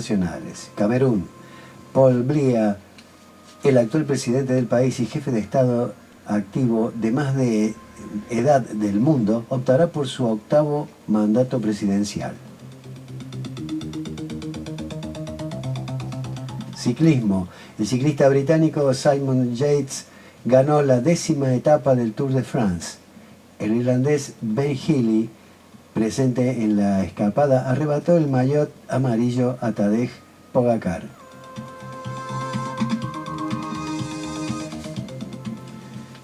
internacionales. Camerún. Paul Biya, el actual presidente del país y jefe de Estado activo de más de edad del mundo, optará por su 8º mandato presidencial. Ciclismo. El ciclista británico Simon Yates ganó la 10ª etapa del Tour de France. El irlandés Ben Healy, presente en la escapada, arrebató el maillot amarillo a Tadej Pogačar.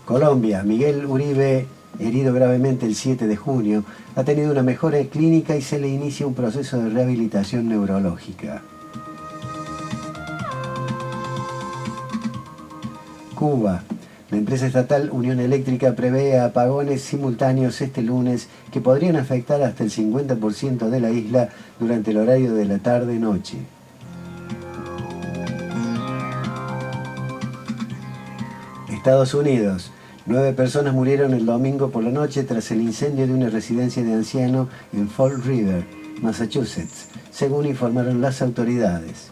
Colombia. Miguel Uribe, herido gravemente el 7 de junio, ha tenido una mejora clínica y se le inicia un proceso de rehabilitación neurológica. Cuba. La empresa estatal Unión Eléctrica prevé apagones simultáneos este lunes que podrían afectar hasta el 50% de la isla durante el horario de la tarde-noche. Estados Unidos. 9 personas murieron el domingo por la noche tras el incendio de una residencia de ancianos en Fall River, Massachusetts, según informaron las autoridades.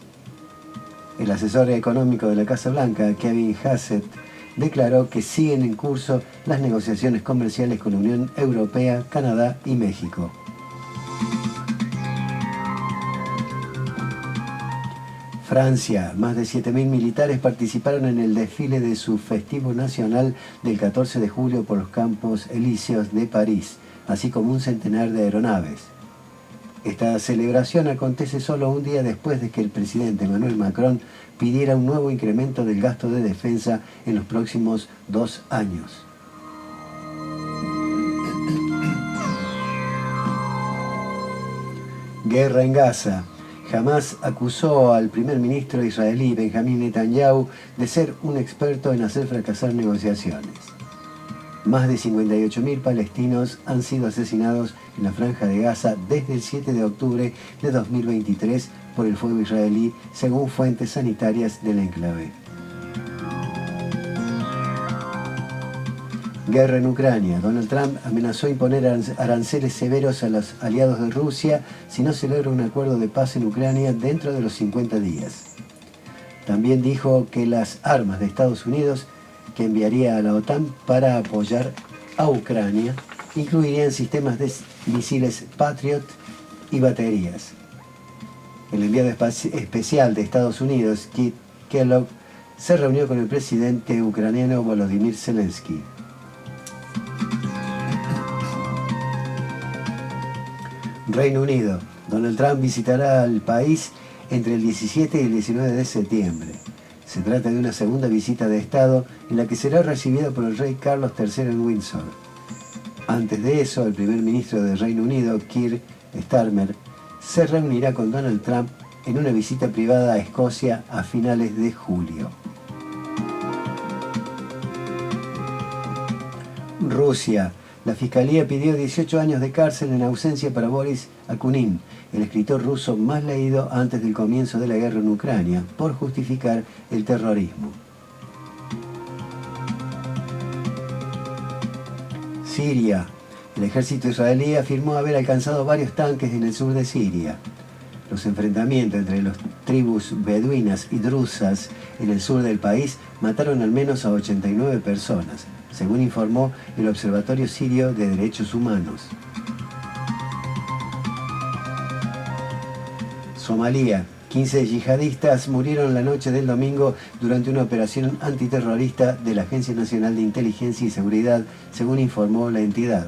El asesor económico de la Casa Blanca, Kevin Hassett, declaró que siguen en curso las negociaciones comerciales con la Unión Europea, Canadá y México. Francia. Más de 7.000 militares participaron en el desfile de su festivo nacional del 14 de julio por los Campos Elíseos de París, así como un centenar de aeronaves. Esta celebración acontece solo un día después de que el presidente Emmanuel Macron pidiera un nuevo incremento del gasto de defensa en los próximos 2 años. Guerra en Gaza. Hamás acusó al primer ministro israelí Benjamín Netanyahu de ser un experto en hacer fracasar negociaciones. Más de 58.000 palestinos han sido asesinados en la Franja de Gaza desde el 7 de octubre de 2023 por el fuego israelí, según fuentes sanitarias del enclave. Guerra en Ucrania. Donald Trump amenazó imponer aranceles severos a los aliados de Rusia si no se logra un acuerdo de paz en Ucrania dentro de los 50 días. También dijo que las armas de Estados Unidos que enviaría a la OTAN para apoyar a Ucrania incluirían sistemas de misiles Patriot y baterías. El enviado especial de Estados Unidos, Keith Kellogg, se reunió con el presidente ucraniano Volodymyr Zelensky. Reino Unido. Donald Trump visitará al país entre el 17 y el 19 de septiembre. Se trata de una segunda visita de Estado en la que será recibido por el rey Carlos III en Windsor. Antes de eso, el primer ministro del Reino Unido, Keir Starmer, se reunirá con Donald Trump en una visita privada a Escocia a finales de julio. Rusia. La Fiscalía pidió 18 años de cárcel en ausencia para Boris Akunin, el escritor ruso más leído antes del comienzo de la guerra en Ucrania, por justificar el terrorismo. Siria. El ejército israelí afirmó haber alcanzado varios tanques en el sur de Siria. Los enfrentamientos entre las tribus beduinas y drusas en el sur del país mataron al menos a 89 personas, según informó el Observatorio Sirio de Derechos Humanos. Somalia. 15 yihadistas murieron la noche del domingo durante una operación antiterrorista de la Agencia Nacional de Inteligencia y Seguridad, según informó la entidad.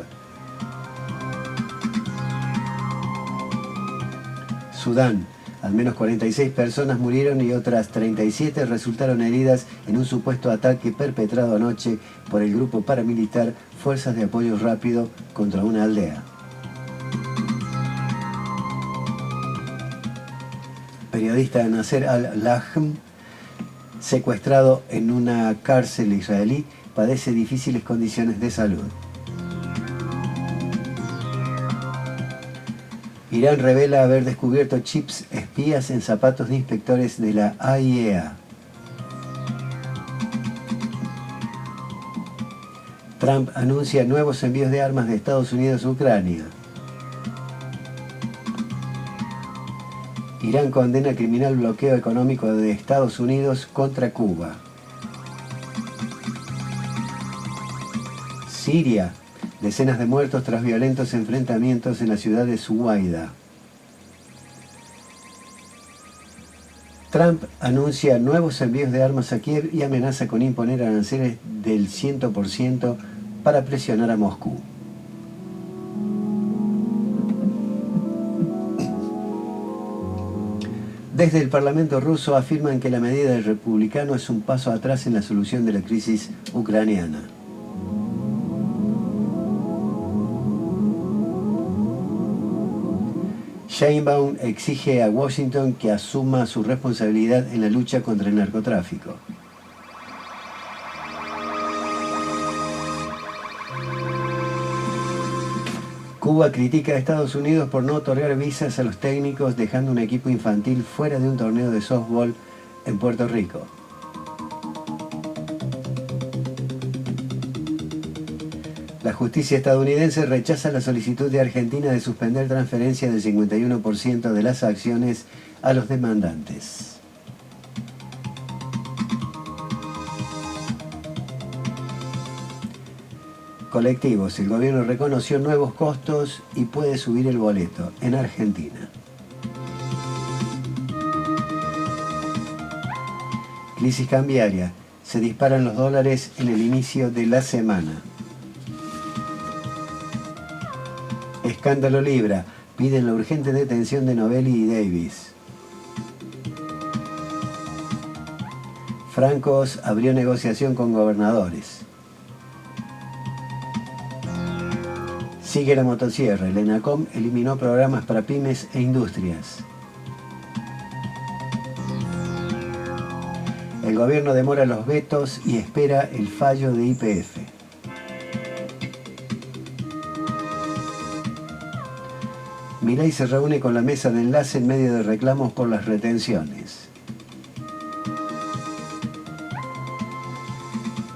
Sudán. Al menos 46 personas murieron y otras 37 resultaron heridas en un supuesto ataque perpetrado anoche por el grupo paramilitar Fuerzas de Apoyo Rápido contra una aldea. Periodista Nasser al-Lahm, secuestrado en una cárcel israelí, padece difíciles condiciones de salud. Irán revela haber descubierto chips espías en zapatos de inspectores de la AIEA. Trump anuncia nuevos envíos de armas de Estados Unidos a Ucrania. Irán condena criminal bloqueo económico de Estados Unidos contra Cuba. Siria. Decenas de muertos tras violentos enfrentamientos en la ciudad de Suwaida. Trump anuncia nuevos envíos de armas a Kiev y amenaza con imponer aranceles del 100% para presionar a Moscú. Desde el Parlamento ruso afirman que la medida del republicano es un paso atrás en la solución de la crisis ucraniana. Sheinbaum exige a Washington que asuma su responsabilidad en la lucha contra el narcotráfico. Cuba critica a Estados Unidos por no otorgar visas a los técnicos, dejando un equipo infantil fuera de un torneo de softball en Puerto Rico. La justicia estadounidense rechaza la solicitud de Argentina de suspender transferencia del 51% de las acciones a los demandantes. Colectivos. El gobierno reconoció nuevos costos y puede subir el boleto en Argentina. Crisis cambiaria. Se disparan los dólares en el inicio de la semana. Escándalo Libra. Piden la urgente detención de Novelli y Davis. Francos abrió negociación con gobernadores. Sigue la motosierra. El ENACOM eliminó programas para pymes e industrias. El gobierno demora los vetos y espera el fallo de YPF. Milei se reúne con la mesa de enlace en medio de reclamos por las retenciones.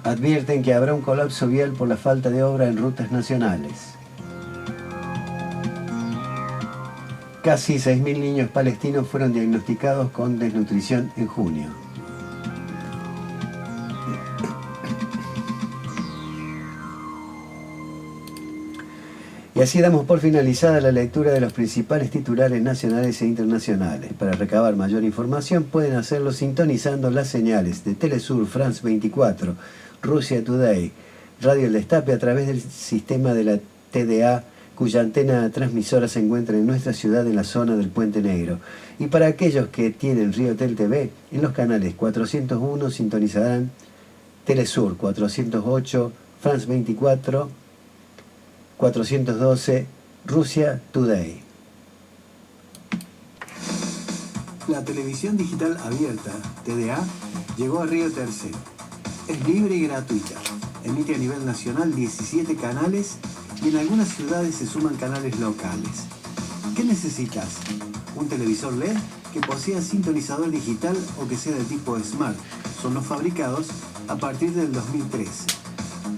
Advierten que habrá un colapso vial por la falta de obra en rutas nacionales. Casi 6.000 niños palestinos fueron diagnosticados con desnutrición en junio. Y así damos por finalizada la lectura de los principales titulares nacionales e internacionales. Para recabar mayor información pueden hacerlo sintonizando las señales de Telesur, France 24, Russia Today, Radio El Destape a través del sistema de la TDA, cuya antena transmisora se encuentra en nuestra ciudad en la zona del Puente Negro. Y para aquellos que tienen Riotel TV, en los canales 401 sintonizarán Telesur, 408, France 24, 412, Russia Today. La televisión digital abierta, TDA, llegó a Río Tercero. Es libre y gratuita. Emite a nivel nacional 17 canales y en algunas ciudades se suman canales locales. ¿Qué necesitas? ¿Un televisor LED que posea sintonizador digital o que sea de tipo Smart? Son los fabricados a partir del 2013.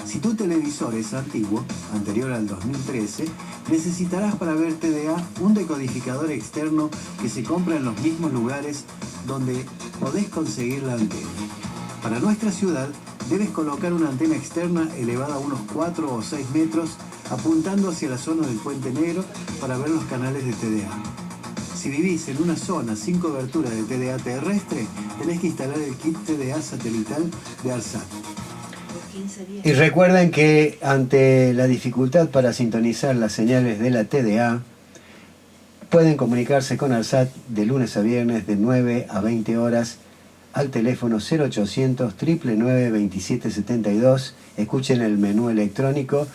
Si tu televisor es antiguo, anterior al 2013, necesitarás para ver TDA un decodificador externo que se compra en los mismos lugares donde podés conseguir la antena. Para nuestra ciudad, debes colocar una antena externa elevada a unos 4 o 6 metros, apuntando hacia la zona del Puente Negro para ver los canales de TDA. Si vivís en una zona sin cobertura de TDA terrestre, tenés que instalar el kit TDA satelital de ARSAT. Y recuerden que ante la dificultad para sintonizar las señales de la TDA, pueden comunicarse con ARSAT de lunes a viernes de 9 a 20 horas al teléfono 0800 999 2772. Escuchen el menú electrónico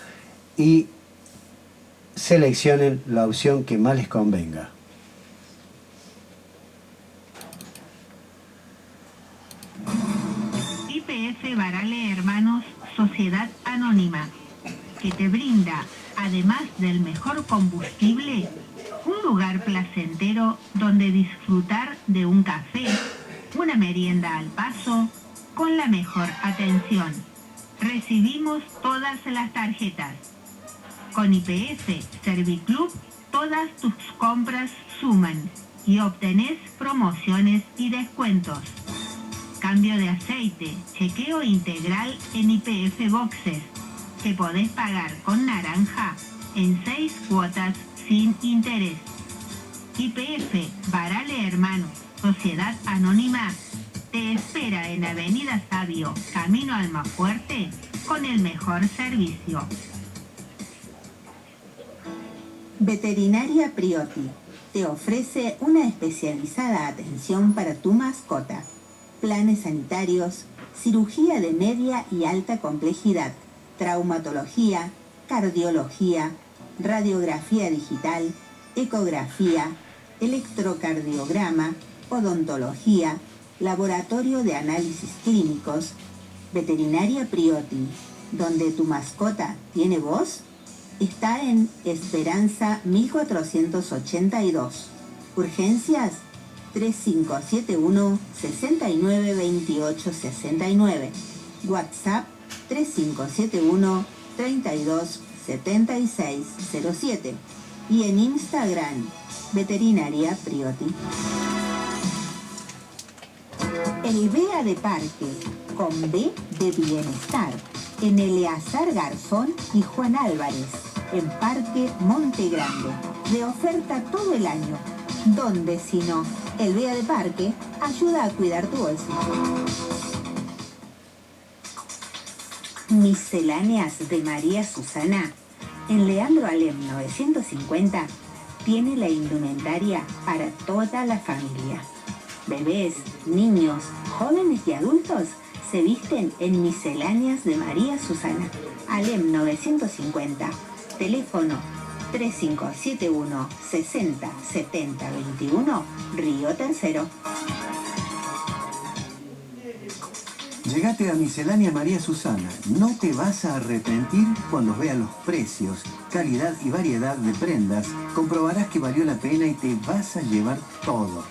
y seleccionen la opción que más les convenga. YPF Barale Hermanos, Sociedad Anónima, que te brinda, además del mejor combustible, un lugar placentero donde disfrutar de un café, una merienda al paso, con la mejor atención. Recibimos todas las tarjetas. Con YPF Serviclub, todas tus compras suman. y obtenés promociones y descuentos. Cambio de aceite, chequeo integral en YPF Boxes, que podés pagar con naranja en 6 cuotas sin interés. YPF Barale Hermanos, Sociedad Anónima, te espera en Avenida Sabio, Camino Almafuerte, con el mejor servicio. Veterinaria Priotti te ofrece una especializada atención para tu mascota. Planes sanitarios, cirugía de media y alta complejidad, traumatología, cardiología, radiografía digital, ecografía, electrocardiograma, odontología, laboratorio de análisis clínicos. Veterinaria Priotti, donde tu mascota tiene voz, está en Esperanza 1482. Urgencias 3571 69 28 69. WhatsApp 3571 32 76 07. Y en Instagram, Veterinaria Priotti. El BEA de Parque, con B de Bienestar, en Eleazar Garzón y Juan Álvarez, en Parque Monte Grande, de oferta todo el año. ¿Dónde si no? El BEA de Parque ayuda a cuidar tu bolsillo. Misceláneas de María Susana, en Leandro Alem 950, tiene la indumentaria para toda la familia. Bebés, niños, jóvenes y adultos se visten en Misceláneas de María Susana. Alem 950. Teléfono 3571 60 70 21, Río Tercero. Llegate a Miscelánea María Susana. No te vas a arrepentir cuando veas los precios, calidad y variedad de prendas. Comprobarás que valió la pena y te vas a llevar todo.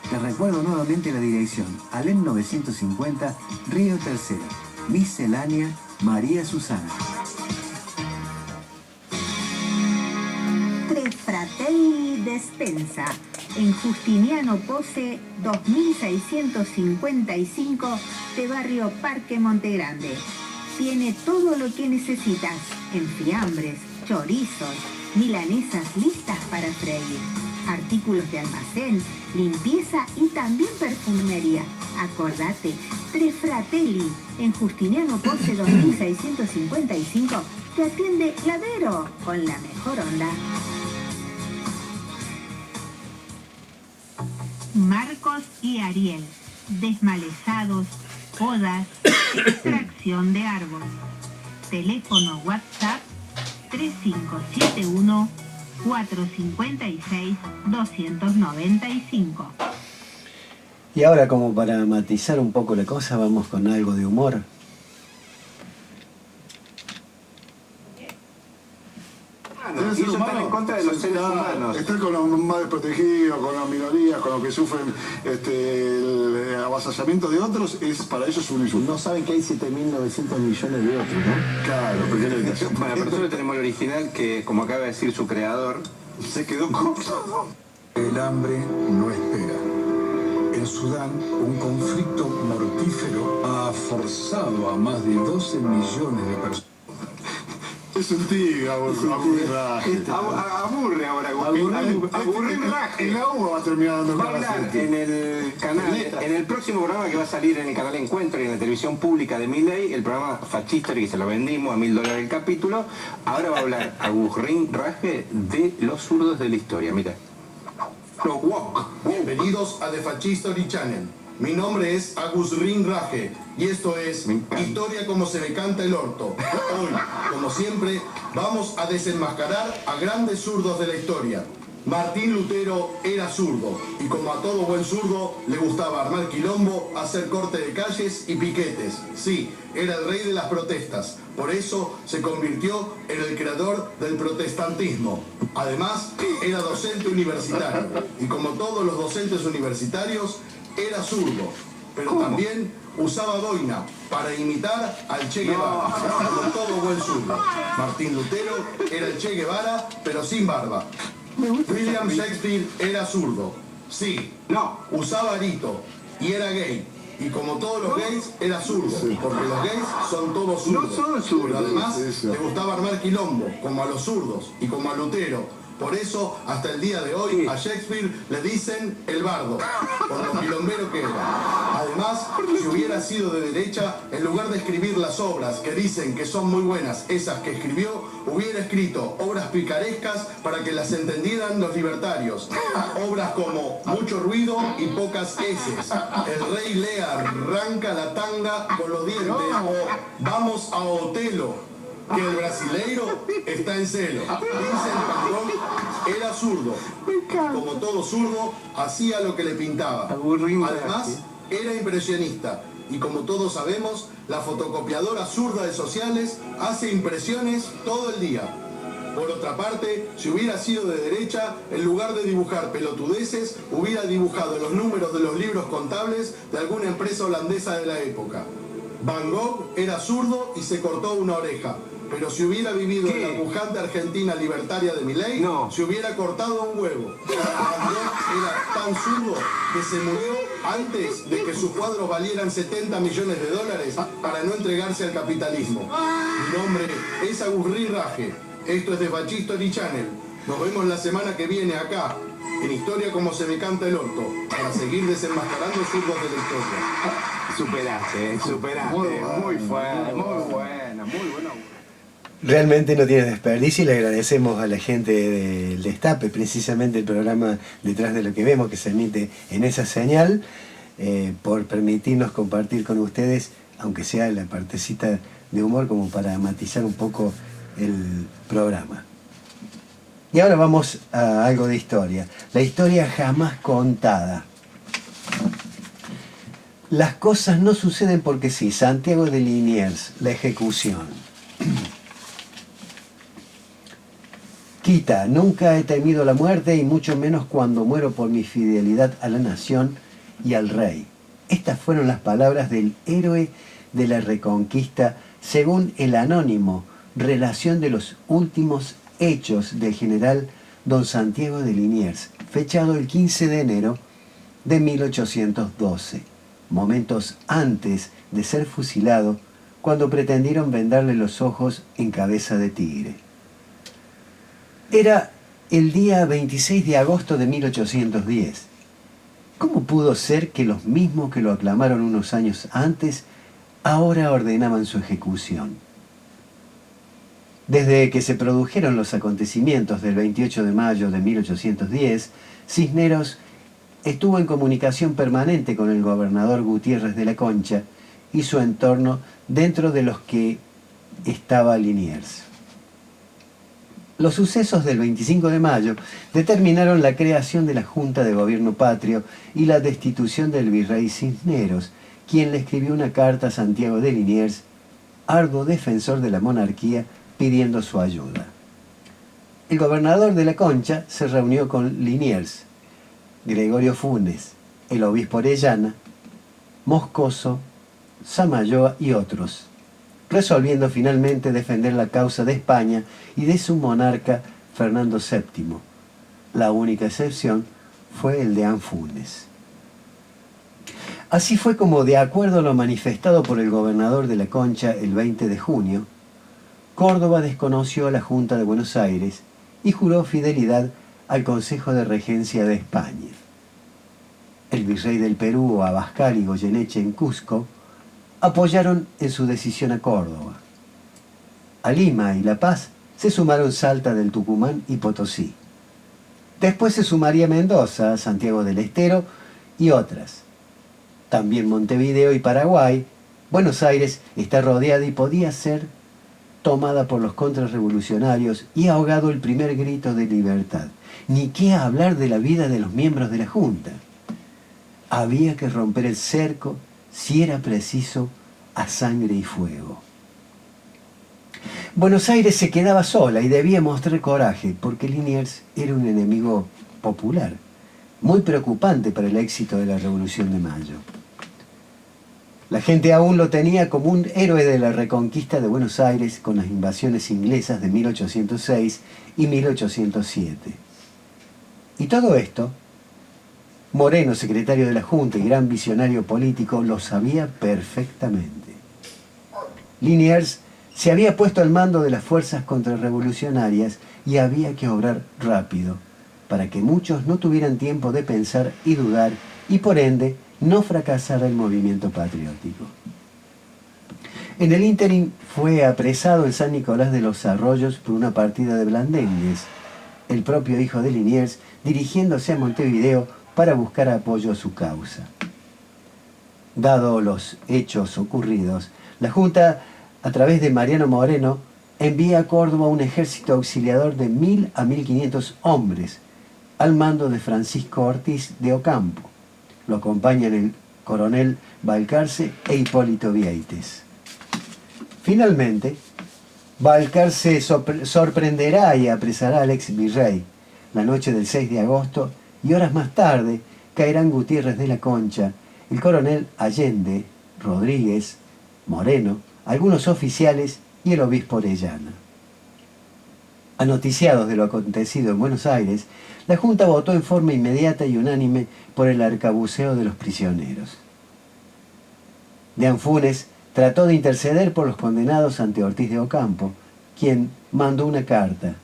Te recuerdo nuevamente la dirección. Alem 950, Río Tercero. Miscelánea María Susana. Tre Fratelli Despensa, en Justiniano Pose 2655 de Barrio Parque Monte Grande. Tiene todo lo que necesitas en fiambres, chorizos, milanesas listas para freír, artículos de almacén, limpieza y también perfumería. Acordate, Tre Fratelli, en Justiniano Pose 2655, te atiende Ladero con la mejor onda. Marcos y Ariel, desmalezados, podas, extracción de árbol. Teléfono WhatsApp 3571 456 295. Y ahora, como para matizar un poco la cosa, vamos con algo de humor. Y ellos están en contra de los seres humanos. Están con los más desprotegidos, con las minorías, con los que sufren el avasallamiento de otros, para ellos es un insulto. No saben que hay 7.900 millones de otros, ¿no? Claro, porque Bueno, pero nosotros tenemos el original que, como acaba de decir su creador, se quedó corto. El hambre no espera. En Sudán, un conflicto mortífero ha forzado a más de 12 millones de personas. Es un tío, aburre ahora, aburrirraje. El agua va a terminar dando Va a hablar en el canal, en el próximo programa que va a salir en el canal Encuentro y en la televisión pública de Milei, el programa Faschistory, que se lo vendimos a $1000 el capítulo. Ahora va a hablar aburrirraje de los zurdos de la historia, mira. Los woke. Bienvenidos a The Faschistory Channel. Mi nombre es Agus Rinraje y esto es Historia como se le canta el orto. Hoy, como siempre, vamos a desenmascarar a grandes zurdos de la historia. Martín Lutero era zurdo y como a todo buen zurdo le gustaba armar quilombo, hacer corte de calles y piquetes. Sí, era el rey de las protestas. Por eso se convirtió en el creador del protestantismo. Además, era docente universitario y como todos los docentes universitarios, era zurdo, pero también usaba boina para imitar al Che Guevara, como todo buen zurdo. Martín Lutero era el Che Guevara, pero sin barba. William Shakespeare era zurdo. Sí. No. Usaba arito y era gay. Y como todos los gays, era zurdo. Porque los gays son todos zurdos. No son zurdos. Pero además, Sí. le gustaba armar quilombo, como a los zurdos y como a Lutero. Por eso, hasta el día de hoy, Sí. a Shakespeare le dicen el bardo, por lo quilombero que era. Además, si hubiera sido de derecha, en lugar de escribir las obras que dicen que son muy buenas, esas que escribió, hubiera escrito obras picarescas para que las entendieran los libertarios. Obras como Mucho ruido y pocas heces. El rey Lear arranca la tanga con los dientes. O Vamos a Otelo, que el brasileiro está en celo. Vincent Van Gogh era zurdo. Como todo zurdo, hacía lo que le pintaba. Además, era impresionista. Y como todos sabemos, la fotocopiadora zurda de Sociales hace impresiones todo el día. Por otra parte, si hubiera sido de derecha, en lugar de dibujar pelotudeces, hubiera dibujado los números de los libros contables de alguna empresa holandesa de la época. Van Gogh era zurdo y se cortó una oreja. Pero si hubiera vivido en la pujante Argentina libertaria de Milei, No. se hubiera cortado un huevo. Van Gogh era tan zurdo que se murió antes de que sus cuadros valieran 70 millones de dólares para no entregarse al capitalismo. Mi nombre es Agus Rin Raje. Esto es The Fascistory Channel. Nos vemos la semana que viene acá, en Historia como se me canta el orto, para seguir desenmascarando zurdos de la historia. Superaste. Muy fuerte, muy buena, muy buena. Realmente no tiene desperdicio y le agradecemos a la gente del Destape, precisamente el programa Detrás de lo que vemos, que se emite en esa señal, por permitirnos compartir con ustedes, aunque sea la partecita de humor, como para matizar un poco el programa. Y ahora vamos a algo de historia. La historia jamás contada. Las cosas no suceden porque sí. Santiago de Liniers, la ejecución. Quita, nunca he temido la muerte y mucho menos cuando muero por mi fidelidad a la nación y al rey. Estas fueron las palabras del héroe de la Reconquista según el anónimo Relación de los últimos hechos del general don Santiago de Liniers, fechado el 15 de enero de 1812, momentos antes de ser fusilado cuando pretendieron vendarle los ojos en cabeza de tigre. Era el día 26 de agosto de 1810. ¿Cómo pudo ser que los mismos que lo aclamaron unos años antes ahora ordenaban su ejecución? Desde que se produjeron los acontecimientos del 28 de mayo de 1810, Cisneros estuvo en comunicación permanente con el gobernador Gutiérrez de la Concha y su entorno, dentro de los que estaba Liniers. Los sucesos del 25 de mayo determinaron la creación de la Junta de Gobierno Patrio y la destitución del virrey Cisneros, quien le escribió una carta a Santiago de Liniers, arduo defensor de la monarquía, pidiendo su ayuda. El gobernador de la Concha se reunió con Liniers, Gregorio Funes, el obispo Orellana, Moscoso, Samayoa y otros, resolviendo finalmente defender la causa de España y de su monarca Fernando VII. La única excepción fue el de Funes. Así fue como, de acuerdo a lo manifestado por el gobernador de la Concha el 20 de junio, Córdoba desconoció a la Junta de Buenos Aires y juró fidelidad al Consejo de Regencia de España. El virrey del Perú, Abascal y Goyeneche en Cusco, apoyaron en su decisión a Córdoba. A Lima y La Paz se sumaron Salta del Tucumán y Potosí. Después se sumaría Mendoza, Santiago del Estero y otras. También Montevideo y Paraguay. Buenos Aires está rodeada y podía ser tomada por los contrarrevolucionarios y ahogado el primer grito de libertad. Ni qué hablar de la vida de los miembros de la Junta. Había que romper el cerco, si era preciso, a sangre y fuego. Buenos Aires se quedaba sola y debía mostrar coraje, porque Liniers era un enemigo popular, muy preocupante para el éxito de la Revolución de Mayo. La gente aún lo tenía como un héroe de la reconquista de Buenos Aires con las invasiones inglesas de 1806 y 1807. Y todo esto Moreno, secretario de la Junta y gran visionario político, lo sabía perfectamente. Liniers se había puesto al mando de las fuerzas contrarrevolucionarias y había que obrar rápido, para que muchos no tuvieran tiempo de pensar y dudar y por ende no fracasara el movimiento patriótico. En el ínterin fue apresado en San Nicolás de los Arroyos por una partida de blandengues, el propio hijo de Liniers dirigiéndose a Montevideo para buscar apoyo a su causa. Dado los hechos ocurridos, la Junta, a través de Mariano Moreno, envía a Córdoba un ejército auxiliador de 1000 a 1500 hombres, al mando de Francisco Ortiz de Ocampo. Lo acompañan el coronel Balcarce e Hipólito Vieites. Finalmente, Balcarce sorprenderá y apresará al ex virrey la noche del 6 de agosto y horas más tarde caerán Gutiérrez de la Concha, el coronel Allende, Rodríguez, Moreno, algunos oficiales y el obispo Orellana. Anoticiados de lo acontecido en Buenos Aires, la Junta votó en forma inmediata y unánime por el arcabuceo de los prisioneros. De Anfunes trató de interceder por los condenados ante Ortiz de Ocampo, quien mandó una carta,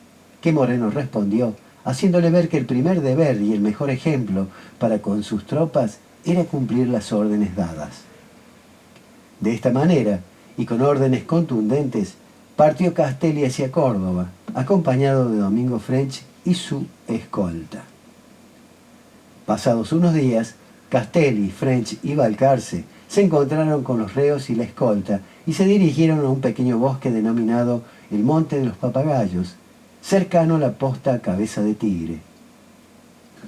que Moreno respondió, haciéndole ver que el primer deber y el mejor ejemplo para con sus tropas era cumplir las órdenes dadas. De esta manera, y con órdenes contundentes, partió Castelli hacia Córdoba, acompañado de Domingo French y su escolta. Pasados unos días, Castelli, French y Balcarce se encontraron con los reos y la escolta y se dirigieron a un pequeño bosque denominado el Monte de los Papagayos, cercano a la posta Cabeza de Tigre.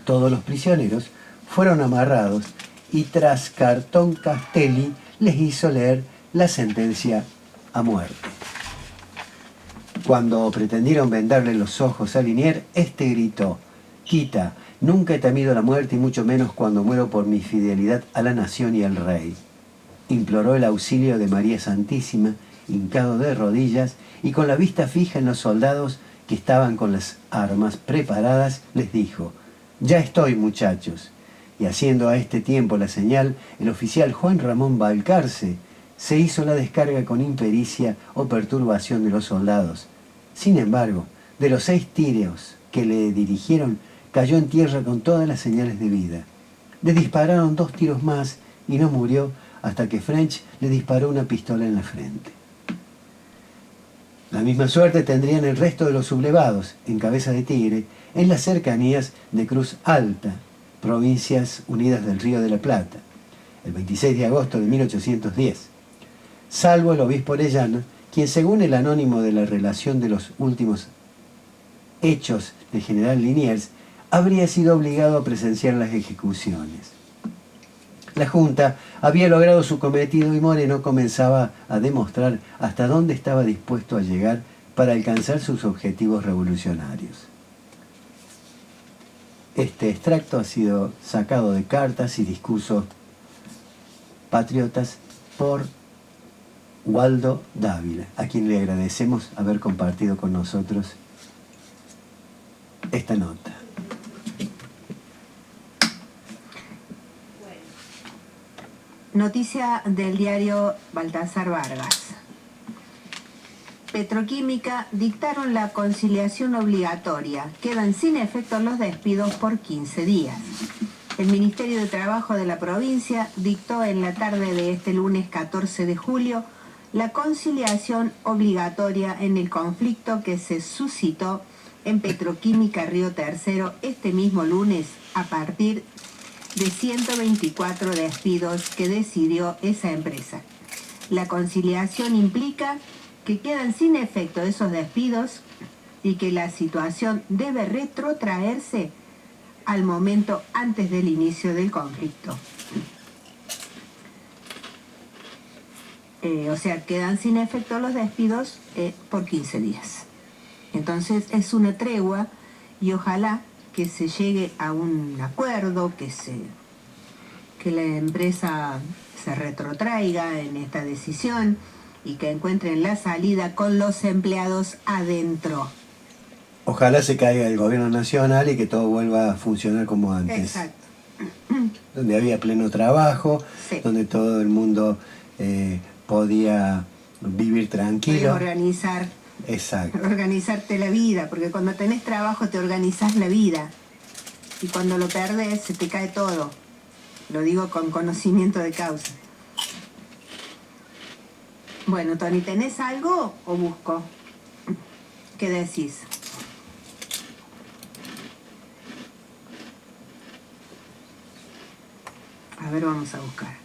Todos los prisioneros fueron amarrados y tras cartón Castelli les hizo leer la sentencia a muerte. Cuando pretendieron vendarle los ojos a Liniers, este gritó: «Quita, nunca he temido la muerte y mucho menos cuando muero por mi fidelidad a la nación y al rey». Imploró el auxilio de María Santísima, hincado de rodillas y con la vista fija en los soldados que estaban con las armas preparadas, les dijo: «Ya estoy, muchachos». Y haciendo a este tiempo la señal, el oficial Juan Ramón Balcarce se hizo la descarga con impericia o perturbación de los soldados. Sin embargo, de los 6 tiros que le dirigieron, cayó en tierra con todas las señales de vida. Le dispararon 2 tiros más y no murió hasta que French le disparó una pistola en la frente. La misma suerte tendrían el resto de los sublevados, en Cabeza de Tigre, en las cercanías de Cruz Alta, Provincias Unidas del Río de la Plata, el 26 de agosto de 1810, salvo el obispo Orellana, quien según el anónimo de la relación de los últimos hechos del general Liniers, habría sido obligado a presenciar las ejecuciones. La Junta había logrado su cometido y Moreno comenzaba a demostrar hasta dónde estaba dispuesto a llegar para alcanzar sus objetivos revolucionarios. Este extracto ha sido sacado de cartas y discursos patriotas por Waldo Dávila, a quien le agradecemos haber compartido con nosotros esta nota. Noticia del diario Baltasar Vargas. Petroquímica dictaron la conciliación obligatoria. Quedan sin efecto los despidos por 15 días. El Ministerio de Trabajo de la provincia dictó en la tarde de este lunes 14 de julio la conciliación obligatoria en el conflicto que se suscitó en Petroquímica Río Tercero este mismo lunes a partir de 124 despidos que decidió esa empresa. La conciliación implica que quedan sin efecto esos despidos y que la situación debe retrotraerse al momento antes del inicio del conflicto. O sea, quedan sin efecto los despidos por 15 días. Entonces es una tregua y ojalá que se llegue a un acuerdo, que la empresa se retrotraiga en esta decisión y que encuentren la salida con los empleados adentro. Ojalá se caiga el gobierno nacional y que todo vuelva a funcionar como antes. Exacto. donde había pleno trabajo, Sí. donde todo el mundo podía vivir tranquilo. Puedes Exacto. organizarte la vida, porque cuando tenés trabajo te organizás la vida. Y cuando lo perdés se te cae todo. Lo digo con conocimiento de causa. Bueno, Tony, ¿tenés algo o busco? ¿Qué decís? A ver, vamos a buscar acá.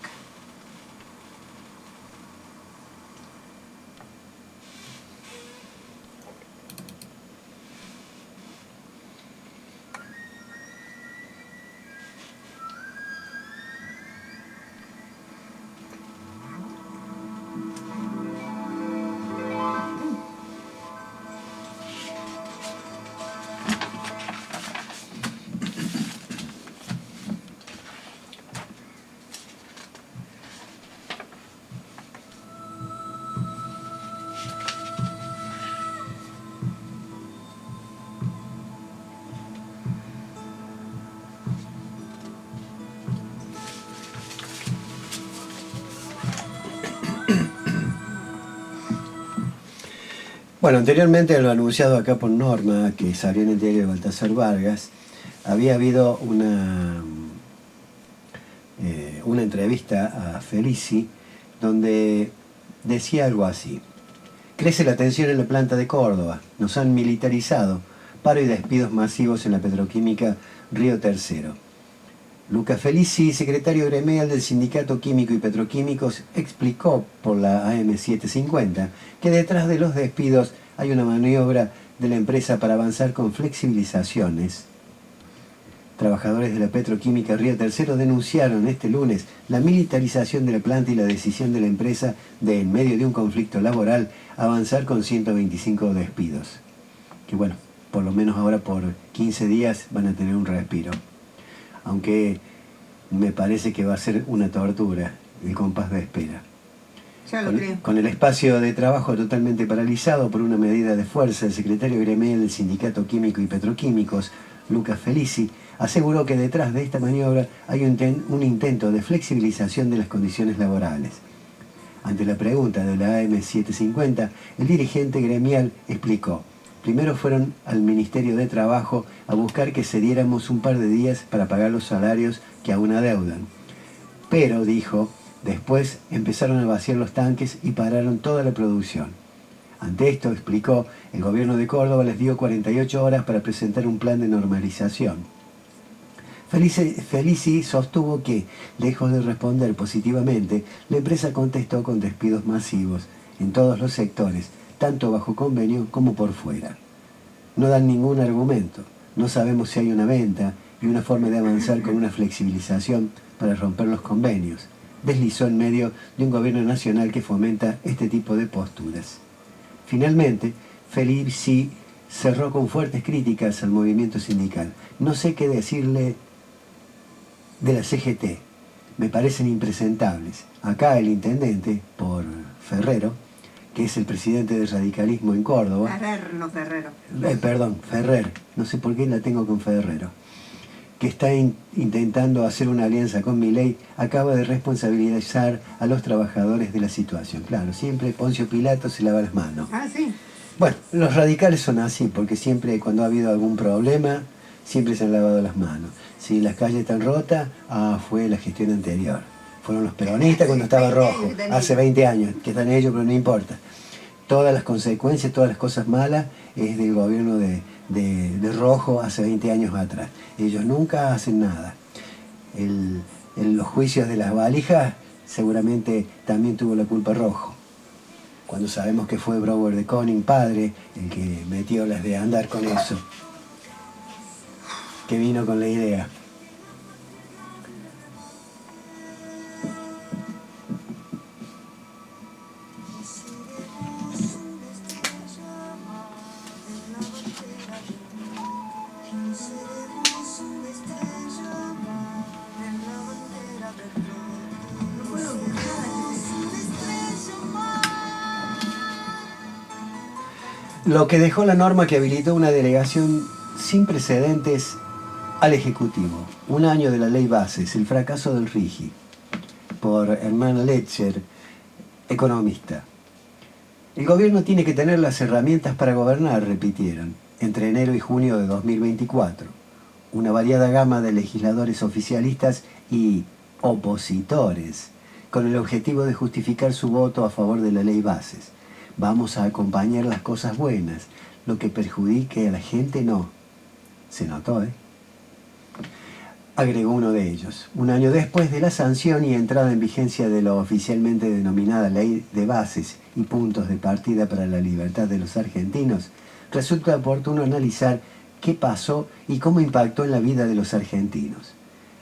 Bueno, anteriormente a lo anunciado acá por Norma, que salió en el diario de Baltasar Vargas, había habido una entrevista a Felici donde decía algo así: crece la tensión en la planta de Córdoba, nos han militarizado, paro y despidos masivos en la petroquímica Río Tercero. Luca Felici, secretario gremial del Sindicato Químico y Petroquímicos, explicó por la AM750 que detrás de los despidos hay una maniobra de la empresa para avanzar con flexibilizaciones. Trabajadores de la petroquímica Río Tercero denunciaron este lunes la militarización de la planta y la decisión de la empresa de, en medio de un conflicto laboral, avanzar con 125 despidos. Que bueno, por lo menos ahora por 15 días van a tener un respiro. Aunque me parece que va a ser una tortura el compás de espera. Ya lo creo. Con el espacio de trabajo totalmente paralizado por una medida de fuerza, el secretario gremial del Sindicato Químico y Petroquímicos, Lucas Felici, aseguró que detrás de esta maniobra hay un intento de flexibilización de las condiciones laborales. Ante la pregunta de la AM750, el dirigente gremial explicó: primero fueron al Ministerio de Trabajo a buscar que cediéramos un par de días para pagar los salarios que aún adeudan. Pero, dijo, después empezaron a vaciar los tanques y pararon toda la producción. Ante esto, explicó, el gobierno de Córdoba les dio 48 horas para presentar un plan de normalización. Felici sostuvo que, lejos de responder positivamente, la empresa contestó con despidos masivos en todos los sectores, tanto bajo convenio como por fuera. No dan ningún argumento, no sabemos si hay una venta y una forma de avanzar con una flexibilización para romper los convenios, deslizó en medio de un gobierno nacional que fomenta este tipo de posturas. Finalmente, Felici cerró con fuertes críticas al movimiento sindical. No sé qué decirle de la CGT, me parecen impresentables. Acá el intendente, por Ferrero, que es el presidente del radicalismo en Córdoba. Ferrer, no Ferrero. Perdón, Ferrer, no sé por qué la tengo con Ferrero, que está intentando hacer una alianza con Milei, acaba de responsabilizar a los trabajadores de la situación. Claro, siempre Poncio Pilato se lava las manos. Ah, sí. Bueno, los radicales son así, porque siempre cuando ha habido algún problema, siempre se han lavado las manos. Si las calles están rotas, fue la gestión anterior. Fueron los peronistas cuando estaba rojo, hace 20 años, que están ellos, pero no importa. Todas las consecuencias, todas las cosas malas, es del gobierno de rojo hace 20 años atrás. Ellos nunca hacen nada. En los juicios de las valijas, seguramente también tuvo la culpa rojo. Cuando sabemos que fue Brouwer de Koning, padre, el que metió las de andar con eso, que vino con la idea. Lo que dejó la norma que habilitó una delegación sin precedentes al Ejecutivo. Un año de la Ley Bases, el fracaso del RIGI, por Hernán Letcher, economista. El gobierno tiene que tener las herramientas para gobernar, repitieron, entre enero y junio de 2024. Una variada gama de legisladores oficialistas y opositores, con el objetivo de justificar su voto a favor de la Ley Bases. Vamos a acompañar las cosas buenas, lo que perjudique a la gente no. Se notó, ¿eh? Agregó uno de ellos. Un año después de la sanción y entrada en vigencia de la oficialmente denominada Ley de Bases y Puntos de Partida para la Libertad de los Argentinos, resulta oportuno analizar qué pasó y cómo impactó en la vida de los argentinos.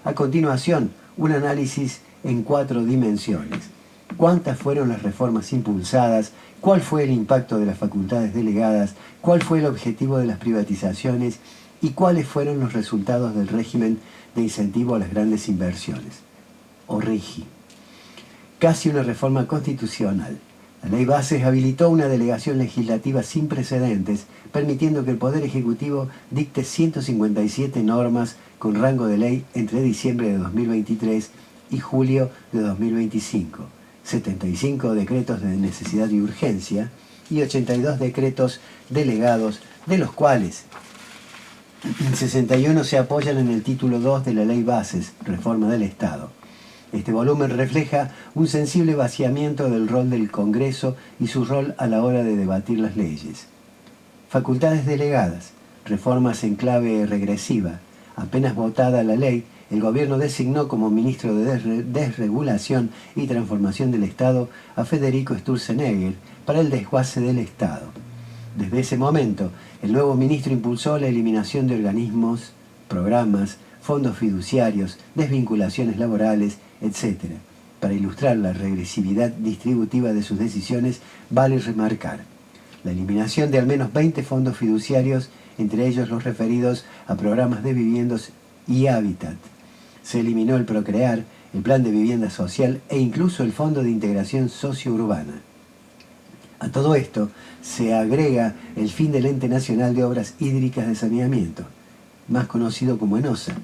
A continuación, un análisis en 4 dimensiones. ¿Cuántas fueron las reformas impulsadas? ¿Cuál fue el impacto de las facultades delegadas? ¿Cuál fue el objetivo de las privatizaciones? ¿Y cuáles fueron los resultados del régimen de incentivo a las grandes inversiones? O RIGI. Casi una reforma constitucional. La Ley Bases habilitó una delegación legislativa sin precedentes, permitiendo que el Poder Ejecutivo dicte 157 normas con rango de ley entre diciembre de 2023 y julio de 2025, 75 decretos de necesidad y urgencia y 82 decretos delegados, de los cuales 61 se apoyan en el título 2 de la Ley Bases, Reforma del Estado. Este volumen refleja un sensible vaciamiento del rol del Congreso y su rol a la hora de debatir las leyes. Facultades delegadas, reformas en clave regresiva. Apenas votada la ley, el gobierno designó como ministro de Desregulación y Transformación del Estado a Federico Sturzenegger para el desguace del Estado. Desde ese momento, el nuevo ministro impulsó la eliminación de organismos, programas, fondos fiduciarios, desvinculaciones laborales, etc. Para ilustrar la regresividad distributiva de sus decisiones, vale remarcar la eliminación de al menos 20 fondos fiduciarios, entre ellos los referidos a programas de viviendas y hábitat. Se eliminó el Procrear, el Plan de Vivienda Social e incluso el Fondo de Integración Sociourbana. A todo esto se agrega el fin del Ente Nacional de Obras Hídricas de Saneamiento, más conocido como ENOSA,